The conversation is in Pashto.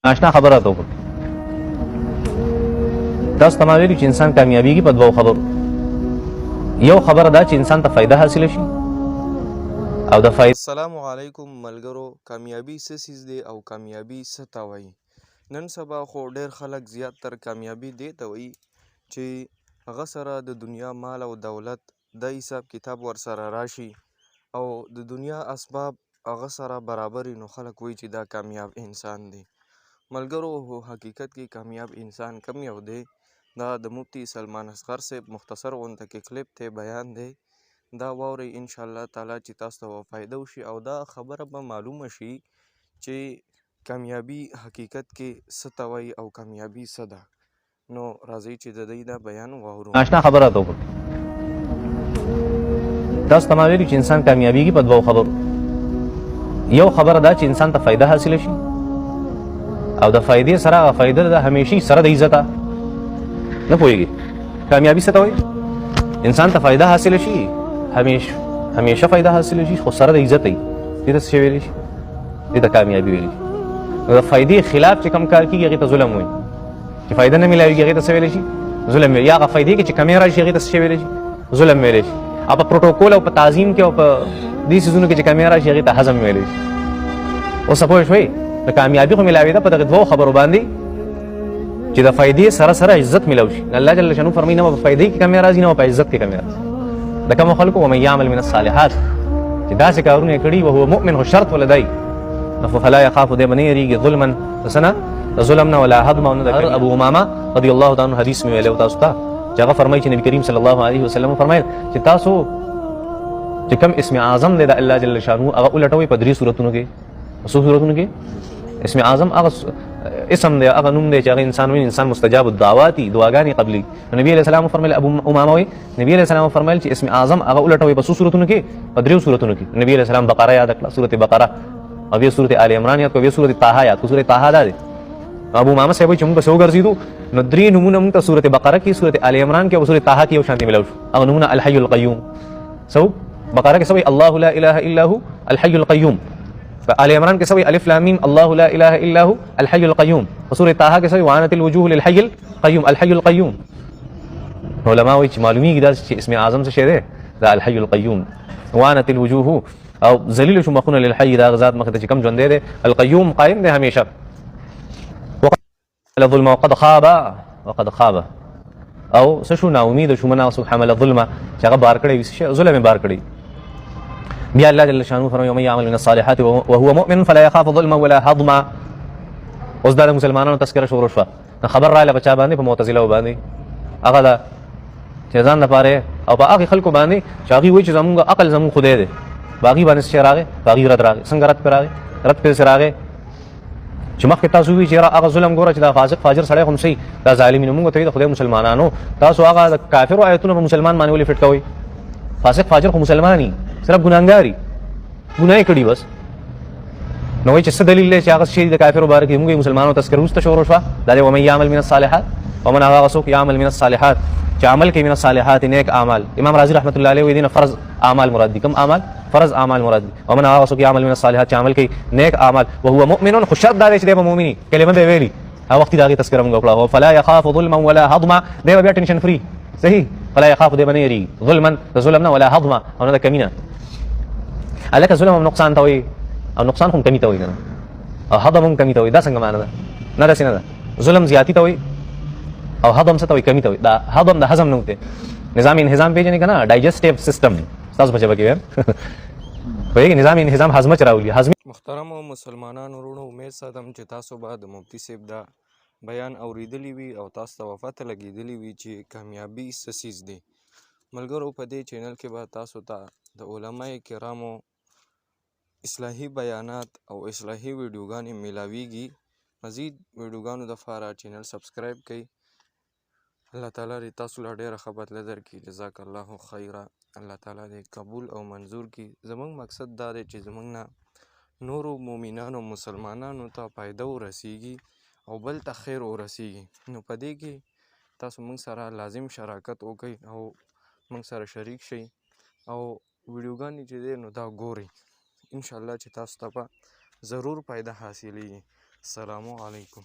ناشنا خبره ته وکړه. تاسو ته ما ویلي چې انسان کامیابیږي په دوو خبرو. یو خبره دا چې انسان ته فایده حاصله شي او د فایده. السلام علیکم ملګرو. کامیابی څه څیز دی او کامیابی څه ته وایي؟ نن سبا خو ډېر خلک زیات تر کامیابي دې ته وایي چې هغه سره د دنیا مال او دولت د حساب کتاب ورسره راشي او د دنیا اسباب هغه سره برابر نو خلک وایي چې دا کامیاب انسان دی. ملګرو حقیقت کې کامیاب انسان کم یو دی؟ دا د مفتی سلمان اصغر صاحب مختصر غونډه کې کلیپ ته بیان دی. دا واورئ ان شاء الله تعالی چې تاسو ته فایده وشي او دا خبره به معلومه شي چې کامیابی حقیقت کې څه ته وایي او کامیابی څه ده. نو راځئ چې د دې دا بیان واورو. ناشنا خبره ته وکړه. تاسو ته ما ویلي چې انسان کامیابیږي په دوو خبرو. یو خبره دا چې انسان ته فایده حاصله شي او د فایدې سره هغه فایده د همیشي سره د عزت نه پوهېږي. کامیابي څه ته وایي؟ انسان ته فایده حاصله شي، همیشه فایده حاصله شي خو سره د عزت وي. دې ته څه شی ویلی شي؟ دې ته کامیابي ویلی شي. نو د فایدې خلاف چې کوم کار کېږي هغې ته ظلم وایي. چې فایده نه میلاویږي هغې ته څه ویلی شي؟ ظلم ویلی. یا هغه فایدې کې چې کمې راشي هغې ته څه شی ویلی شي؟ ظلم ویلی شي. او په پروټوکول او په تعظیم کې او په دې څیزونو کې چې کمې راشي هغې ته حزم ویلی شي. اوس پوه شوئ؟ د کامیابي خو میلاوېده په دغه دوو خبرو باندې چې د فایدې سره سره عزت میلاو شي. الله جل شانو فرمایي نه په فایدې کې کمې راځي نه په عزت کې کمې راځي. د کومو خلکو ومن یعمل من الصالحات چې داسې کارونه یې کړي وهو مؤمن خو شرط ولدی نو فلا یخاف دی به نه یېرېږي ظلما د څه نه؟ د ظلم نه ولا هضما نه. د ابو امامه رضي الله تعالی عنه حدیث مې ویلی تاسو ته چې هغه فرمایي چې نبي کریم صلی الله علیه وسلم فرمایل چې تاسو چې کوم اسم اعظم دی د الله جل شانو هغه ولټوئ په درې صورتونو کې. څو صورتونو کې؟ اسم اعظم هغه اسم دی، هغه نوم دی چې هغه انسان ویني انسان مستجاب الدعوات دعاګانې قبلي. نبی علیه السلام فرمایل ابو امامه وایي نبی علیه السلام فرمایل چې اسم اعظم هغه ولټوئ په څو صورتونو کې؟ په درېو صورتونو کې. نبی علیه السلام بقره یاد کړه، سورۃ بقره، او بیا سورۃ آل عمران یاد کړه، بیا سورۃ طه یاد کړه. سورۃ طه دا دی. ابو امامه صاحب چې موږ به څه وګرځېدو نو درې نومونه موږ ته سورۃ بقره کې، سورۃ آل عمران کې او سورۃ طه کې یو شانتي ملاو شو. هغه نومونه الحي القیوم. سو بقره کې سوی الله لا اله الا هو الحي القیوم. آل عمران کې سوی الف لام میم الله لا اله الا هو الحي القيوم. وسورة طه کې سوی وعنت الوجوه للحي القيوم الحي القيوم. علماء وایي چې معلومیږي دا چې اسم اعظم څه شی دی؟ دا الحي القيوم. وعنت الوجوه او ذلیل شو مخونه للحي دا غزاد مخ ته چې کوم ژوندی دی. القيوم قائم دی همیشه. وقد الظلم وقد خاب او څه شو نا امید شو منا حمل الظلم چې هغه بار کړی ظلم بار کړی. بیا الله جل شانو فرمایي ومن يعمل من الصالحات وهو مؤمن فلا يخاف ظلما ولا هضما. اوس دا د مسلمانانو تذکره شروع شوه. خبر راغله په چا باندې؟ په معتزله باندې. هغه دا چې ځان لپاره او په هغې خلکو باندې چې هغوی وایي چې زمونږ عقل زمونږ خدای دی، په هغې باندې څه شی راغی؟ په هغې رد راغی. څنګه رد پرې راغی؟ رد پرې راغی چې مخکې تاسو وایي چې هغه ظلم ګوره چې دا فاسق فاجر سړی خو نسي دا ظالمین. مونږ ته وایي د خدای مسلمانانو تاسو هغه د کافرو آیتونه په مسلمان باندې ولې فټ کوئ؟ فاسق فاجر خو مسلمان وي، صرف ګناهګار ګناه کړي بس. نو وایي چې څه دلیل دی چې هغه شی د کافرو باره کې موږ مسلمانانو تذکره وروسته شروع شوه. دا دی ومن یعمل من الصالحات ومن هغه څوک یعمل من الصالحات چې عمل کوي من الصالحات نیک اعمال. امام رازي رحمت الله علیه وایي دینه فرض اعمال مراد دي. کوم اعمال؟ فرض اعمال مراد دي. ومن هغه څوک یعمل من الصالحات چې عمل کوي نیک اعمال وهو مؤمن خو شرط دا دی چې دی به مؤمني. کلمه دی ویلي هغه وخت د هغې تذکره موږ وکړه. فلا یخاف ظلما ولا هضما دی به بیا ټینشن فری. صحیح؟ فلا یخاف دی به نه یېرېږي ظلما د ظلم نه ولا هضما او نه د کمي نه. هلکه ظلم هم نقصان ته وایي او نقصان هم کمي ته وایي که نه، او هضم هم کمي ته وایي. دا څنګه معنی ده؟ نه داسې نه ده. ظلم زیاتي ته وایي او هضم څه ته وایي؟ کمي ته وایي. دا هضم د هضم نوم دی. نظام انهضام پېژنې که نه؟ ډایجسټیو سیسټم ستاسو په ژبه کې وایم. پوهېږي نظام انهضام هضمه چې راولي. محترمو مسلمانانو وروڼو، امید ساتم چې تاسو به د مفتی صاحب دا بیان اورېدلی وي او تاسو ته پته لګېدلی وي چې کامیابي څه څیز دی. ملګرو په دې چینل کې به تاسو ته د علماء کرامو اصلاحي بیانات او اصلاحي ویډیوګانې میلاویږي. مزید ویډیوګانو دپاره چینل سبسکرایب کړئ. الله تعالی دې تاسو له ډېره ښه بدله درکړي. جزاک الله خیره. الله تعالی دې قبول او منظور کړي. زموږ مقصد دا دی چې زموږ نه نورو مؤمنانو مسلمانانو ته فایده ورسیږي او بل ته خیر ورسیږي. نو په دې کې تاسو موږ سره لازم شراکت وکړئ او موږ سره شریک شئ او ویډیوګانې چې دی نو دا ګورئ. انشاءالله چې تاسو ته به ضرور فایده حاصلیږي. السلام علیکم.